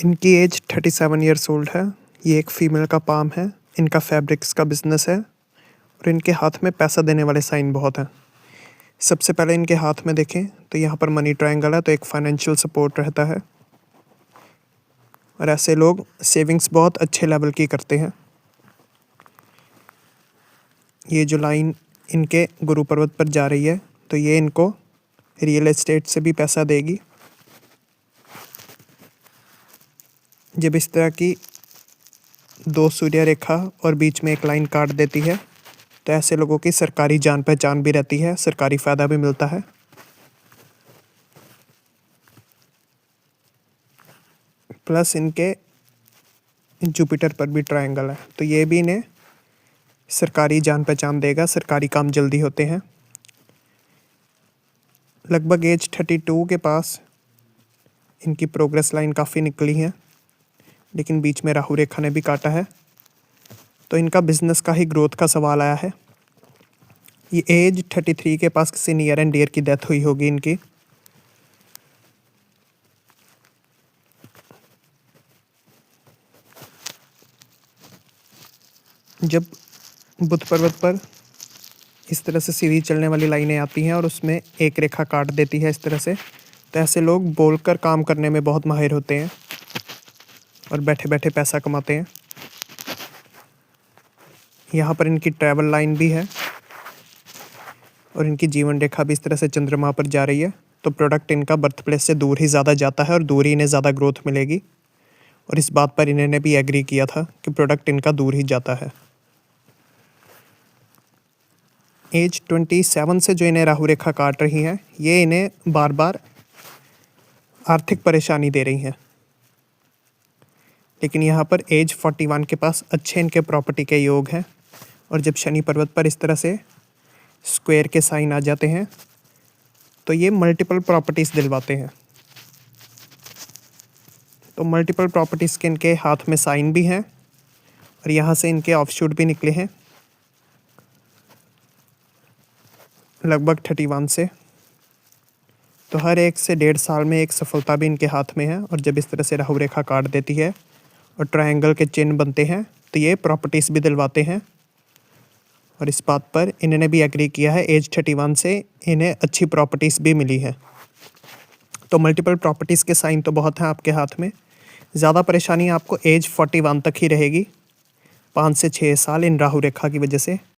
इनकी as 37 years old है। ये एक फीमेल का पाम है। इनका फैब्रिक्स का बिजनेस है और इनके हाथ में पैसा देने वाले साइन बहुत हैं। सबसे पहले इनके हाथ में देखें तो यहाँ पर मनी ट्रायंगल है, तो एक फाइनेंशियल सपोर्ट रहता है और ऐसे लोग सेविंग्स बहुत अच्छे लेवल की करते हैं। ये जो लाइन इनके गुरु पर्वत पर जा रही है तो ये इनको रियल एस्टेट से भी पैसा देगी। जब इस तरह की दो सूर्य रेखा और बीच में एक लाइन काट देती है तो ऐसे लोगों की सरकारी जान पहचान भी रहती है, सरकारी फ़ायदा भी मिलता है। प्लस इनके जुपिटर पर भी ट्रायंगल है तो ये भी इन्हें सरकारी जान पहचान देगा, सरकारी काम जल्दी होते हैं। लगभग एज 32 के पास इनकी प्रोग्रेस लाइन काफ़ी निकली है, लेकिन बीच में राहु रेखा ने भी काटा है तो इनका बिजनेस का ही ग्रोथ का सवाल आया है। ये एज 33 के पास किसी नियर एंड डियर की डेथ हुई होगी इनकी। जब बुध पर्वत पर इस तरह से सीधी चलने वाली लाइनें आती हैं और उसमें एक रेखा काट देती है इस तरह से, तो ऐसे लोग बोलकर काम करने में बहुत माहिर होते हैं और बैठे बैठे पैसा कमाते हैं। यहाँ पर इनकी ट्रैवल लाइन भी है और इनकी जीवन रेखा भी इस तरह से चंद्रमा पर जा रही है, तो प्रोडक्ट इनका बर्थ प्लेस से दूर ही ज़्यादा जाता है और दूर ही इन्हें ज़्यादा ग्रोथ मिलेगी। और इस बात पर इन्होंने भी एग्री किया था कि प्रोडक्ट इनका दूर ही जाता है। एज 27 से जो इन्हें राहु रेखा काट रही है ये इन्हें बार बार आर्थिक परेशानी दे रही हैं, लेकिन यहाँ पर एज 41 के पास अच्छे इनके प्रॉपर्टी के योग हैं और जब शनि पर्वत पर इस तरह से स्क्वायर के साइन आ जाते हैं तो ये मल्टीपल प्रॉपर्टीज़ दिलवाते हैं। तो मल्टीपल प्रॉपर्टीज़ के इनके हाथ में साइन भी हैं और यहाँ से इनके ऑफशूट भी निकले हैं लगभग 31 से। तो हर 1 से 1.5 साल में एक सफलता भी इनके हाथ में है और जब इस तरह से राहु रेखा काट देती है और ट्रायंगल के चिन्ह बनते हैं तो ये प्रॉपर्टीज़ भी दिलवाते हैं। और इस बात पर इन्होंने भी एग्री किया है, एज 31 से इन्हें अच्छी प्रॉपर्टीज़ भी मिली है। तो मल्टीपल प्रॉपर्टीज़ के साइन तो बहुत हैं आपके हाथ में। ज़्यादा परेशानी आपको एज 41 तक ही रहेगी, 5 से 6 साल इन राहु रेखा की वजह से।